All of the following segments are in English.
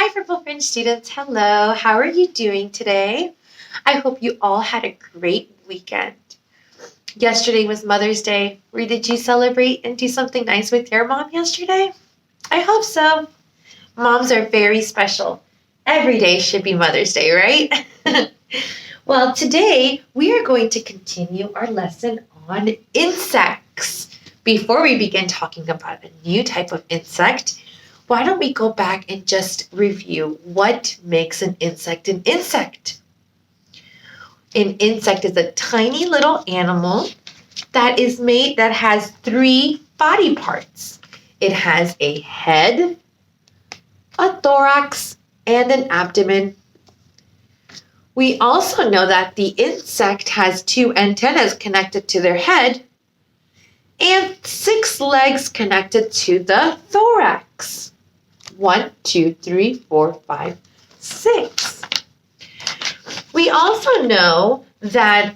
Hi, Purple Fringe students. Hello. How are you doing today? I hope you all had a great weekend. Yesterday was Mother's Day. Did you celebrate and do something nice with your mom yesterday? I hope so. Moms are very special. Every day should be Mother's Day, right? Well, today we are going to continue our lesson on insects. Before we begin talking about a new type of insect, why don't we go back and just review what makes an insect an insect? An insect is a tiny little animal that has three body parts. It has a head, a thorax, and an abdomen. We also know that the insect has 2 antennas connected to their head and 6 legs connected to the thorax. 1, 2, 3, 4, 5, 6. We also know that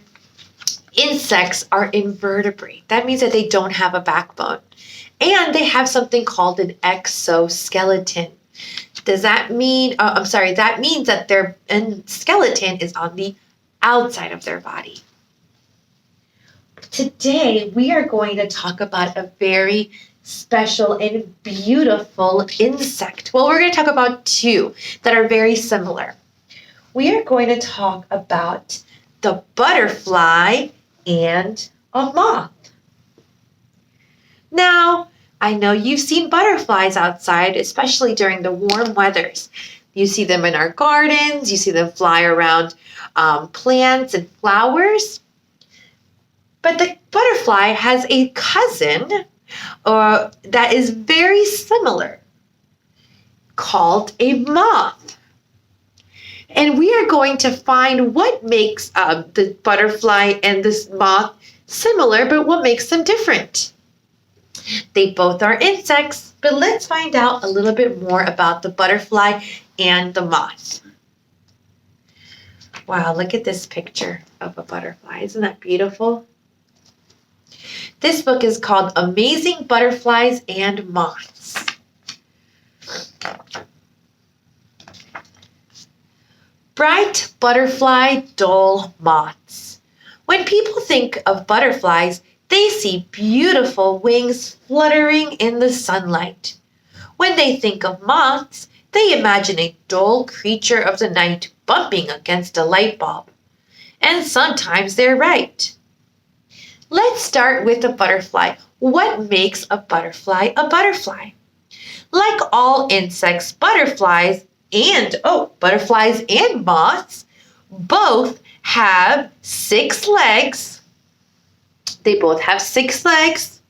insects are invertebrate. That means that they don't have a backbone. And they have something called an exoskeleton. That means that their skeleton is on the outside of their body. Today, we are going to talk about a very special and beautiful insect. Well, we're going to talk about 2 that are very similar. We are going to talk about the butterfly and a moth. Now, I know you've seen butterflies outside, especially during the warm weathers. You see them in our gardens, you see them fly around plants and flowers. But the butterfly has a cousin that is very similar, called a moth. And we are going to find what makes the butterfly and this moth similar, but what makes them different. They both are insects, but let's find out a little bit more about the butterfly and the moth. Wow, look at this picture of a butterfly. Isn't that beautiful? This book is called Amazing Butterflies and Moths. Bright butterfly, dull moths. When people think of butterflies, they see beautiful wings fluttering in the sunlight. When they think of moths, they imagine a dull creature of the night bumping against a light bulb. And sometimes they're right. Let's start with a butterfly. What makes a butterfly a butterfly? Like all insects, butterflies and moths both have 6 legs. They both have 6 legs.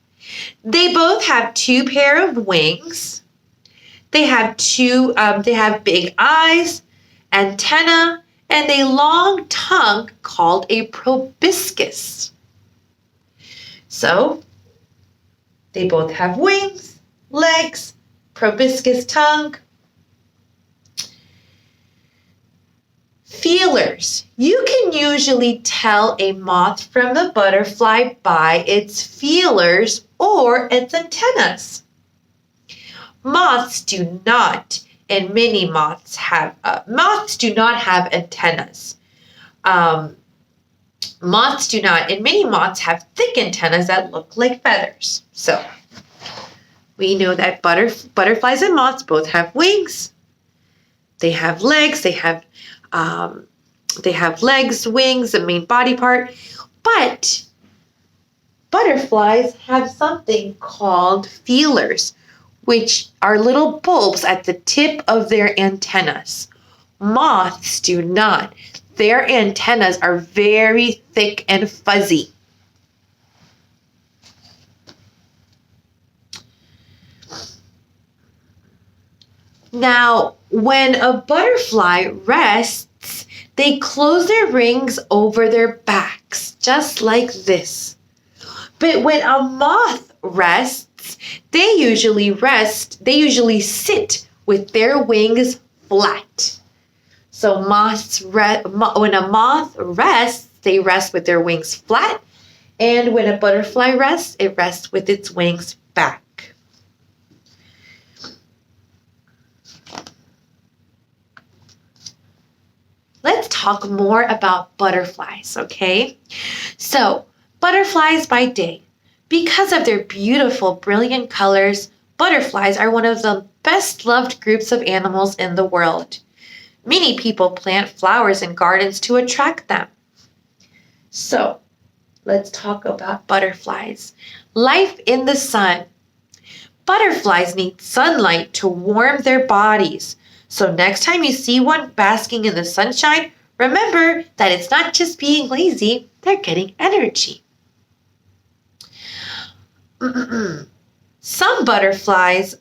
They both have 2 pair of wings. They have big eyes, antenna, and a long tongue called a proboscis. So, they both have wings, legs, proboscis tongue. Feelers. You can usually tell a moth from a butterfly by its feelers or its antennas. Moths do not, and many moths have, moths do not have antennas. Moths do not, and many moths have thick antennas that look like feathers. So, we know that butterflies and moths both have wings. They have legs. They have legs, wings, the main body part. But butterflies have something called feelers, which are little bulbs at the tip of their antennas. Moths do not. Their antennas are very thick and fuzzy. Now, when a butterfly rests, they close their wings over their backs, just like this. But when a moth rests, they usually sit with their wings flat. So when a moth rests, they rest with their wings flat. And when a butterfly rests, it rests with its wings back. talk more about butterflies, okay? So, butterflies by day. Because of their beautiful, brilliant colors, butterflies are one of the best loved groups of animals in the world. Many people plant flowers in gardens to attract them. So, let's talk about butterflies. Life in the sun. Butterflies need sunlight to warm their bodies. So next time you see one basking in the sunshine, remember that it's not just being lazy, they're getting energy. Some butterflies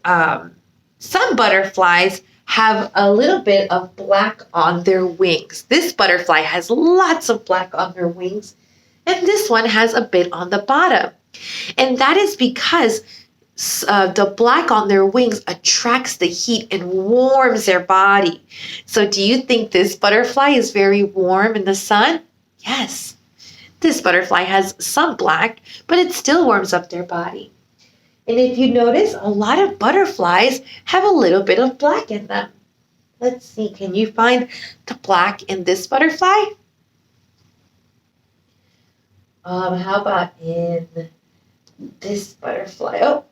have a little bit of black on their wings. This butterfly has lots of black on their wings, and this one has a bit on the bottom. And that is because the black on their wings attracts the heat and warms their body. So do you think this butterfly is very warm in the sun? Yes. This butterfly has some black, but it still warms up their body. And if you notice, a lot of butterflies have a little bit of black in them. Let's see, can you find the black in this butterfly? How about in this butterfly? Oh,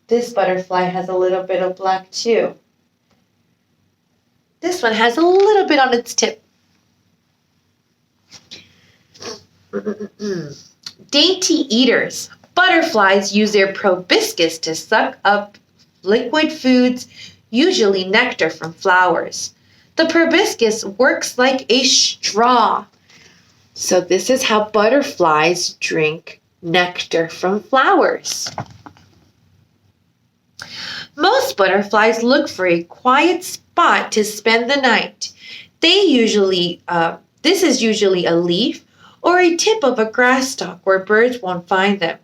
this butterfly has a little bit of black too. This one has a little bit on its tip. Dainty eaters. Butterflies use their proboscis to suck up liquid foods, usually nectar from flowers. The proboscis works like a straw. So this is how butterflies drink nectar from flowers. Most butterflies look for a quiet spot to spend the night. This is usually a leaf or a tip of a grass stalk where birds won't find them.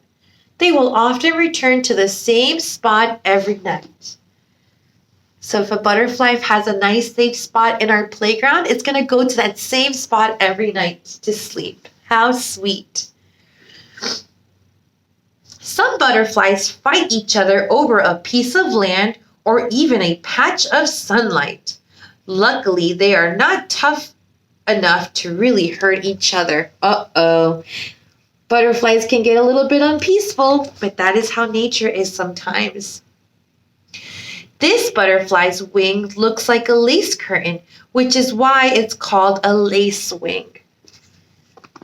They will often return to the same spot every night. So if a butterfly has a nice safe spot in our playground, it's going to go to that same spot every night to sleep. How sweet. Some butterflies fight each other over a piece of land or even a patch of sunlight. Luckily, they are not tough enough to really hurt each other. Uh-oh. Butterflies can get a little bit unpeaceful, but that is how nature is sometimes. This butterfly's wing looks like a lace curtain, which is why it's called a lace wing.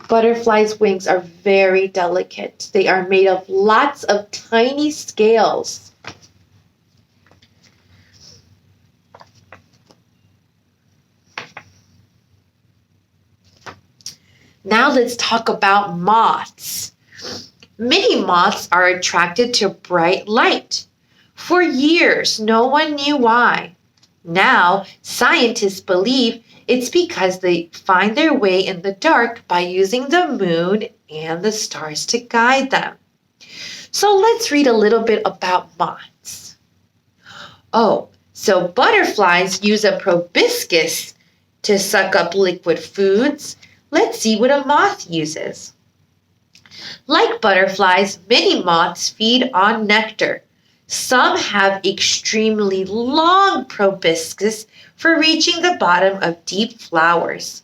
Butterflies' wings are very delicate. They are made of lots of tiny scales. Now let's talk about moths. Many moths are attracted to bright light. For years, no one knew why. Now, scientists believe it's because they find their way in the dark by using the moon and the stars to guide them. So let's read a little bit about moths. So butterflies use a proboscis to suck up liquid foods. Let's see what a moth uses. Like butterflies, many moths feed on nectar. Some have extremely long proboscis for reaching the bottom of deep flowers.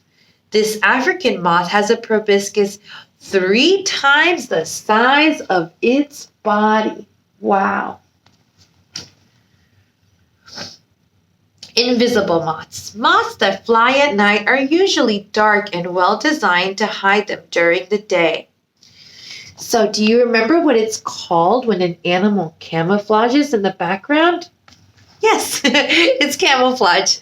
This African moth has a proboscis 3 times the size of its body. Wow. Invisible moths. Moths that fly at night are usually dark and well designed to hide them during the day. So do you remember what it's called when an animal camouflages in the background? Yes, it's camouflage.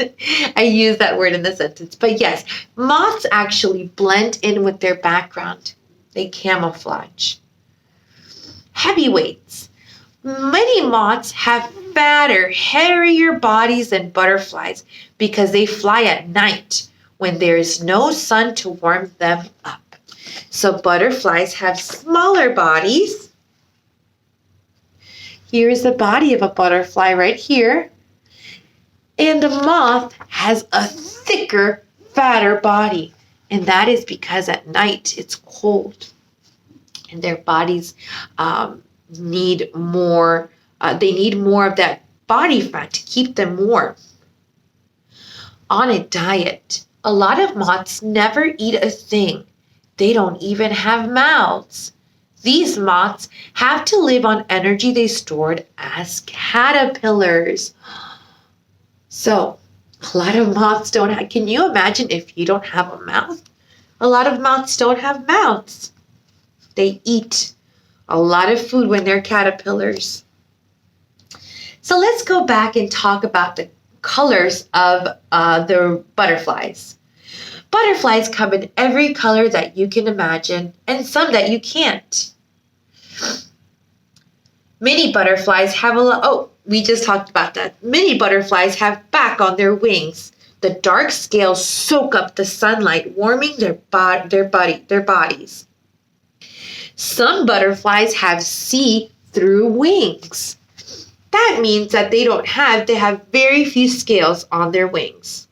I use that word in the sentence. But yes, moths actually blend in with their background. They camouflage. Heavyweights. Many moths have fatter, hairier bodies than butterflies because they fly at night when there is no sun to warm them up. So butterflies have smaller bodies. Here is the body of a butterfly right here. And a moth has a thicker, fatter body. And that is because at night it's cold. And their bodies need more of that body fat to keep them warm. On a diet, A lot of moths never eat a thing. They don't even have mouths. These moths have to live on energy they stored as caterpillars. So, a lot of moths don't have, can you imagine if you don't have a mouth? A lot of moths don't have mouths. They eat a lot of food when they're caterpillars. So let's go back and talk about the colors of the butterflies. Butterflies come in every color that you can imagine and some that you can't. Many butterflies have we just talked about that. Many butterflies have back on their wings. The dark scales soak up the sunlight, warming their bodies. Some butterflies have see-through wings. That means that they have very few scales on their wings.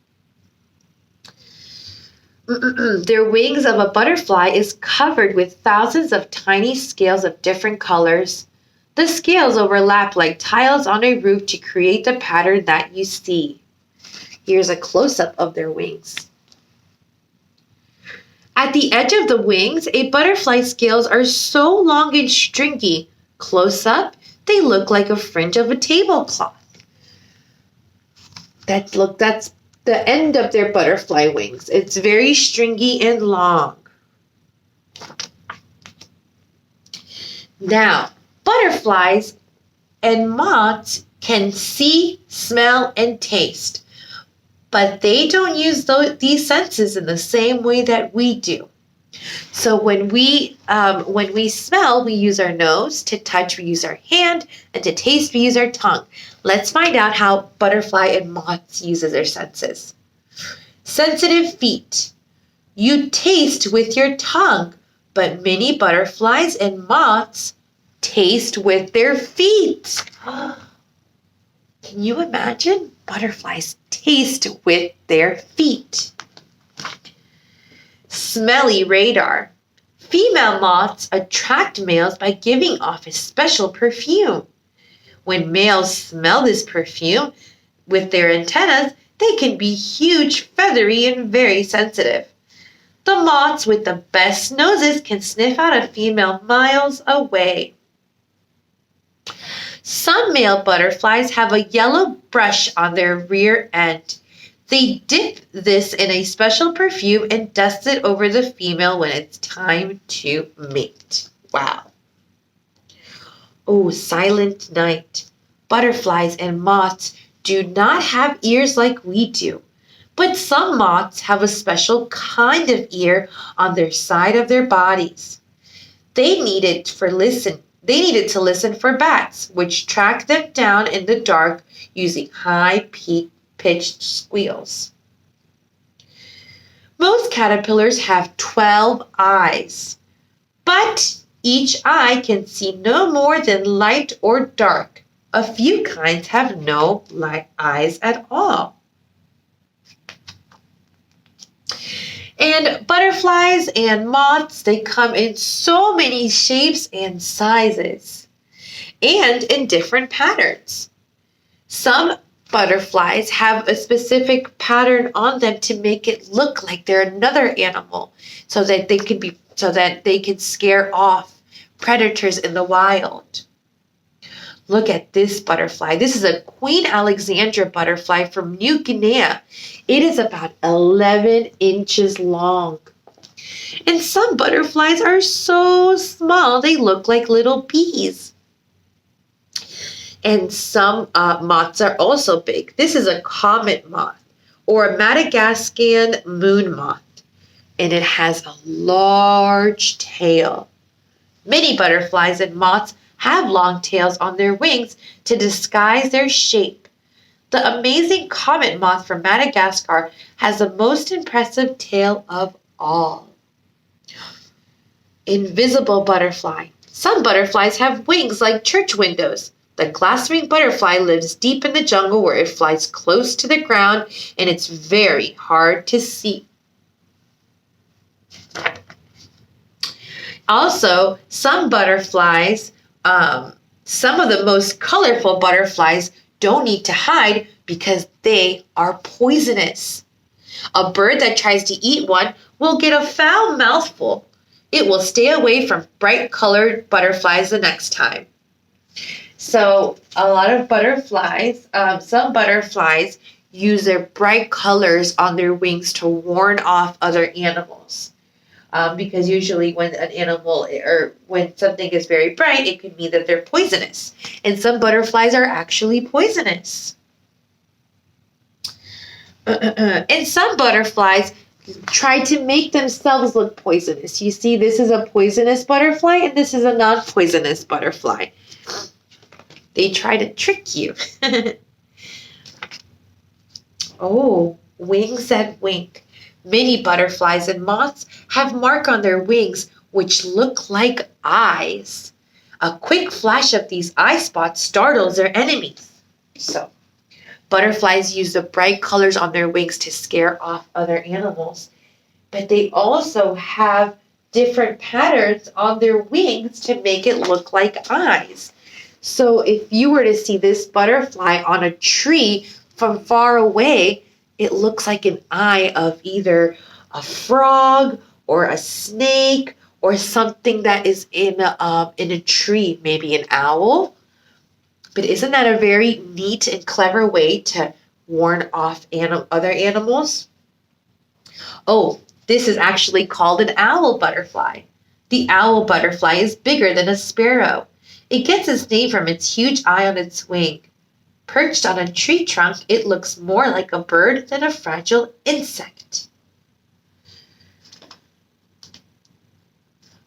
Their wings of a butterfly is covered with thousands of tiny scales of different colors. The scales overlap like tiles on a roof to create the pattern that you see. Here's a close-up of their wings. At the edge of the wings, a butterfly's scales are so long and stringy. Close up, they look like a fringe of a tablecloth. That's the end of their butterfly wings. It's very stringy and long. Now, butterflies and moths can see, smell, and taste, but they don't use these senses in the same way that we do. So when we smell, we use our nose. To touch, we use our hand. And to taste, we use our tongue. Let's find out how butterfly and moths use their senses. Sensitive feet. You taste with your tongue, but many butterflies and moths taste with their feet. Can you imagine? Butterflies taste with their feet. Smelly radar. Female moths attract males by giving off a special perfume. When males smell this perfume with their antennas, they can be huge, feathery, and very sensitive. The moths with the best noses can sniff out a female miles away. Some male butterflies have a yellow brush on their rear end. They dip this in a special perfume and dust it over the female when it's time to mate. Wow. Oh, silent night. Butterflies and moths do not have ears like we do, but some moths have a special kind of ear on their side of their bodies. They needed to listen for bats, which track them down in the dark using high-pitched squeals. Most caterpillars have 12 eyes, but each eye can see no more than light or dark. A few kinds have no eyes at all. And butterflies and moths, they come in so many shapes and sizes and in different patterns. Some butterflies have a specific pattern on them to make it look like they're another animal so that they can scare off predators in the wild. Look at this butterfly. This is a Queen Alexandra butterfly from New Guinea. It is about 11 inches long. And some butterflies are so small, they look like little bees. And some moths are also big. This is a comet moth or a Madagascan moon moth. And it has a large tail. Many butterflies and moths have long tails on their wings to disguise their shape. The amazing comet moth from Madagascar has the most impressive tail of all. Invisible butterfly. Some butterflies have wings like church windows. The glass-winged butterfly lives deep in the jungle where it flies close to the ground and it's very hard to see. Also, some butterflies, some of the most colorful butterflies don't need to hide because they are poisonous. A bird that tries to eat one will get a foul mouthful. It will stay away from bright-colored butterflies the next time. So a lot of butterflies, some butterflies use their bright colors on their wings to warn off other animals. Because usually when an animal or when something is very bright, it could mean that they're poisonous. And some butterflies are actually poisonous. And some butterflies try to make themselves look poisonous. You see, this is a poisonous butterfly and this is a non-poisonous butterfly. They try to trick you. Oh, wings that wink. Many butterflies and moths have marks on their wings which look like eyes. A quick flash of these eye spots startles their enemies. So, butterflies use the bright colors on their wings to scare off other animals. But they also have different patterns on their wings to make it look like eyes. So if you were to see this butterfly on a tree from far away, it looks like an eye of either a frog or a snake or something that is in a tree, maybe an owl. But isn't that a very neat and clever way to warn off other animals? Oh, this is actually called an owl butterfly. The owl butterfly is bigger than a sparrow. It gets its name from its huge eye on its wing. Perched on a tree trunk, it looks more like a bird than a fragile insect.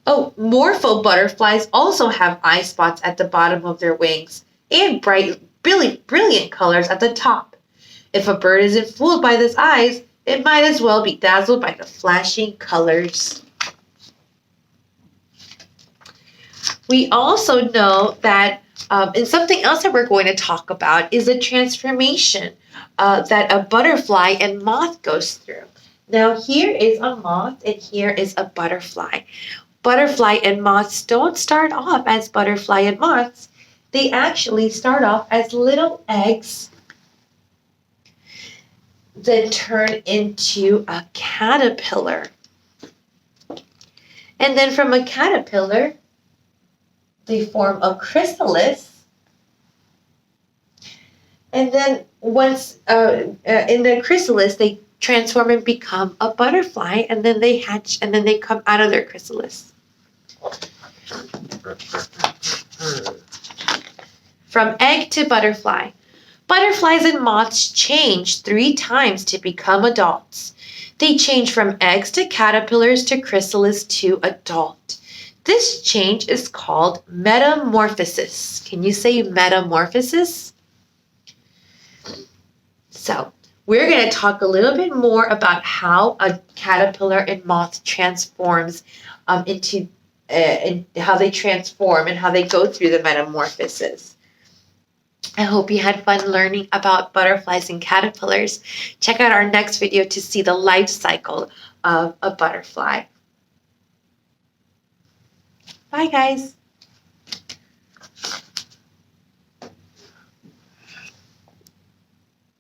Oh, morpho butterflies also have eye spots at the bottom of their wings and bright, brilliant colors at the top. If a bird isn't fooled by these eyes, it might as well be dazzled by the flashing colors. We also know that, and something else that we're going to talk about is the transformation that a butterfly and moth goes through. Now, here is a moth and here is a butterfly. Butterfly and moths don't start off as butterfly and moths. They actually start off as little eggs that turn into a caterpillar. And then from a caterpillar, they form a chrysalis. And then once in the chrysalis, they transform and become a butterfly, and then they hatch, and then they come out of their chrysalis. From egg to butterfly. Butterflies and moths change 3 times to become adults. They change from eggs to caterpillars to chrysalis to adult. This change is called metamorphosis. Can you say metamorphosis? So, we're going to talk a little bit more about how a caterpillar and moth transforms and how they transform and how they go through the metamorphosis. I hope you had fun learning about butterflies and caterpillars. Check out our next video to see the life cycle of a butterfly. Bye, guys.